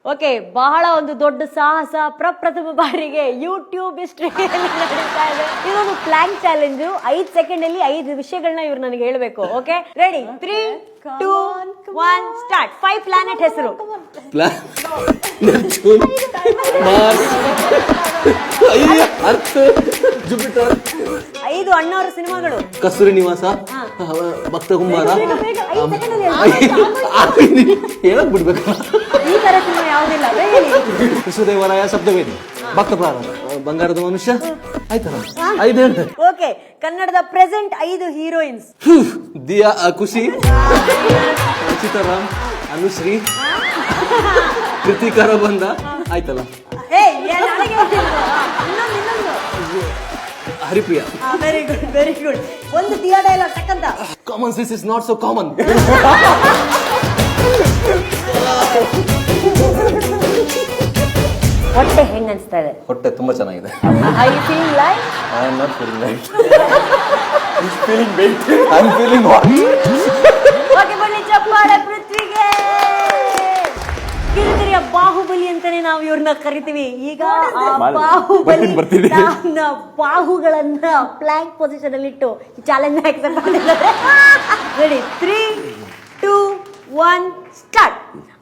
Okay, ಬಹಳ ಒಂದು ದೊಡ್ಡ ಸಾಹಸ ಪ್ರಪ್ರಥಮ ಬಾರಿಗೆ ಯೂಟ್ಯೂಬ್ ಹಿಸ್ಟ್ರಿಯಲ್ಲಿ ನಡೀತಾ ಇದೆ. ಇದೊಂದು ಪ್ಲಾಂಕ್ ಚಾಲೆಂಜ್. 5 ಸೆಕೆಂಡ್ ಅಲ್ಲಿ 5 ವಿಷಯಗಳನ್ನ ಇವ್ರು ನನಗೆ ಹೇಳಬೇಕು. Okay, ready? 3, 2, 1 ಸ್ಟಾರ್ಟ್. 5 ಪ್ಲಾನೆಟ್ ಹೆಸರು. Neptune, Mars, Earth, Jupiter. 5 ಅಣ್ಣವರ ಸಿನಿಮಾಗಳು. ಕಸ್ತೂರಿ ನಿವಾಸ, ಭಕ್ತ ಕುಂಬಾರ. 5 ಸೆಕೆಂಡ್ ಅಲ್ಲಿ ಹೇಳಕ್ ಬಿಡ್ಬೇಕು. ಈ ತರ ಸಿನಿಮಾ ಯಾವುದಿಲ್ಲ. ಕೃಷ್ಣದೇವರಾಯ, ಸಪ್ತವೇದಿ, ಭಕ್ತ ಪ್ರಾರಂಭ, ಬಂಗಾರದ ಮನುಷ್ಯ. ಆಯ್ತಲ್ಲ, 5 ಹೇಳ್ತಾರೆ. ಓಕೆ, ಕನ್ನಡದ ಪ್ರೆಸೆಂಟ್ 5 ಹೀರೋಯಿನ್ಸ್. ದಿಯಾ, ಖುಷಿ, ಚಿತಾರಾಮ್, ಅನುಶ್ರೀ, ಕೃತಿಕಾರ ಬಂದ. ಆಯ್ತಲ್ಲ, Haripriya. Very good, very good. ಒಂದು ದಿಯಾ ಡೈಲಾಗ್ ಟಕ್ಕಂತ. Common sense is not so common. ಹೊಟ್ಟೆ ಹೆಂಗ್ ಅನ್ಸ್ತಾ ಇದೆ? ಹೊಟ್ಟೆ ತುಂಬಾ ಚೆನ್ನಾಗಿದೆ. I feel like I am not feeling like. Is feeling wait. I am feeling what? Okay, ಬನ್ನಿ ಚಪ್ಪಾಳೆ ಪೃಥ್ವಿಗೆ. ಕಿರುತೆರೆಯ ಬಾಹುಬಲಿ ಅಂತಾನೆ ನಾವು ಇವ್ರನ್ನ ಕರಿತೀವಿ. ಈಗ ಆ ಬಾಹುಬಲಿ ತನ್ನ ಬಾಹುಗಳನ್ನ ಪ್ಲಾಂಕ್ ಪೊಸಿಷನ್ ಅಲ್ಲಿ ಇಟ್ಟು ಚಾಲೆಂಜ್ ಆಕ್ಸೆಪ್ಟ್ ಮಾಡಿದ್ದಾರೆ. ರೆಡಿ? 3, 2, 1 ಸ್ಟಾರ್ಟ್.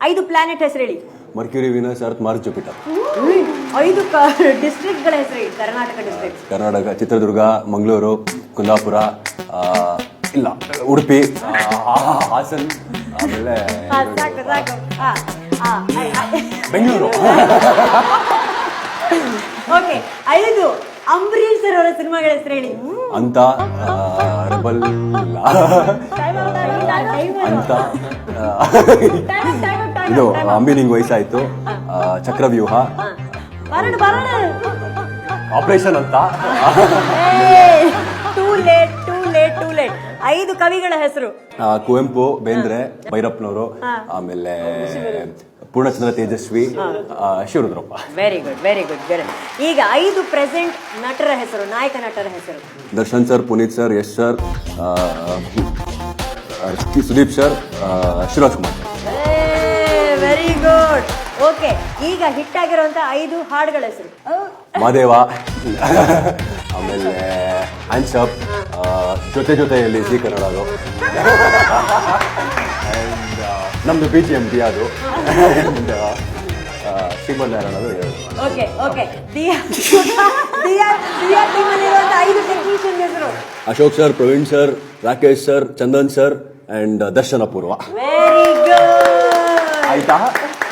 5 ಪ್ಲಾನೆಟ್ ಹೆಸರು ಹೇಳಿ. Mercury, Venus, Earth, Mars, Jupiter. 5 district ಗಳ ಹೆಸರು ಹೇಳಿ. ಕರ್ನಾಟಕ ಡಿಸ್ಟ್ರಿಕ್ಟ್. ಕರ್ನಾಟಕ: ಚಿತ್ರದುರ್ಗ, ಮಂಗಳೂರು, ಕುಂದಾಪುರ, ಇಲ್ಲ ಉಡುಪಿ, ಹಾಸನ್, ಆಮೇಲೆ ಸಾಕು ಸಾಕು. ಬೆಂಗಳೂರು. ಓಕೆ, 5 ಅಂಬರೀಶ್ ಸರ್ ಅವರ ಸಿನಿಮಾಗಳ ಹೆಸರು ಹೇಳಿ. ಅಂತ, ರೆಬಲ್, ಅಂತ, ಇದು ಅಂಬಿ ನಿಂಗ್ ವಯಸ್ಸಾಯ್ತು, ಚಕ್ರವ್ಯೂಹ, ಆಪರೇಷನ್ ಅಂತ. Too late, too late, too late. 5 ಕವಿಗಳ ಹೆಸರು. ಕುವೆಂಪು, ಬೇಂದ್ರೆ, ಭೈರಪ್ಪನವರು, ಆಮೇಲೆ Poornachandra Tejaswi, Shivarudrappa. Very good, very good, very. ಈಗ 5 ಪ್ರೆಸೆಂಟ್ ನಟರ ಹೆಸರು, ನಾಯಕ ನಟರ ಹೆಸರು. Darshan sir, Puneeth sir, Yash sir, Sudeep sir, Shivaraj Kumar. Very good. Okay, ಈಗ ಹಿಟ್ ಆಗಿರುವಂತ 5 ಹಾಡುಗಳ ಹೆಸರು. ಮಾದೇವ, ಆಮೇಲೆ ಹ್ಯಾಂಡ್ಸಪ್, ಜೊತೆ ಜೊತೆಯಲ್ಲಿ ಜಿ ಕನ್ನಡದು, ನಮ್ದು BGM ದಿಯಾದು, ಶ್ರೀಮನ್ನಾರಾಯಣದು. Okay, okay. ದಿಯಾ ಟೀಮ್ ಅಲ್ಲಿರುವಂತ 5 ಟೆಕ್ನಿಷಿಯನ್ ಹೆಸರು. Ashok sir, Praveen sir, Rakesh sir, Chandan sir and Darshan Apoorva. Very good. ಆಯ್ತಾ?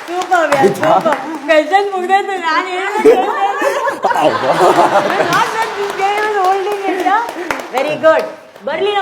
Super, super. ಕ್ವೆಶ್ಚನ್ ಮುಗಿದೈತೆ. ನಾನು ವೆರಿ ಗುಡ್. ಬರ್ಲಿ ನಮ್ಮ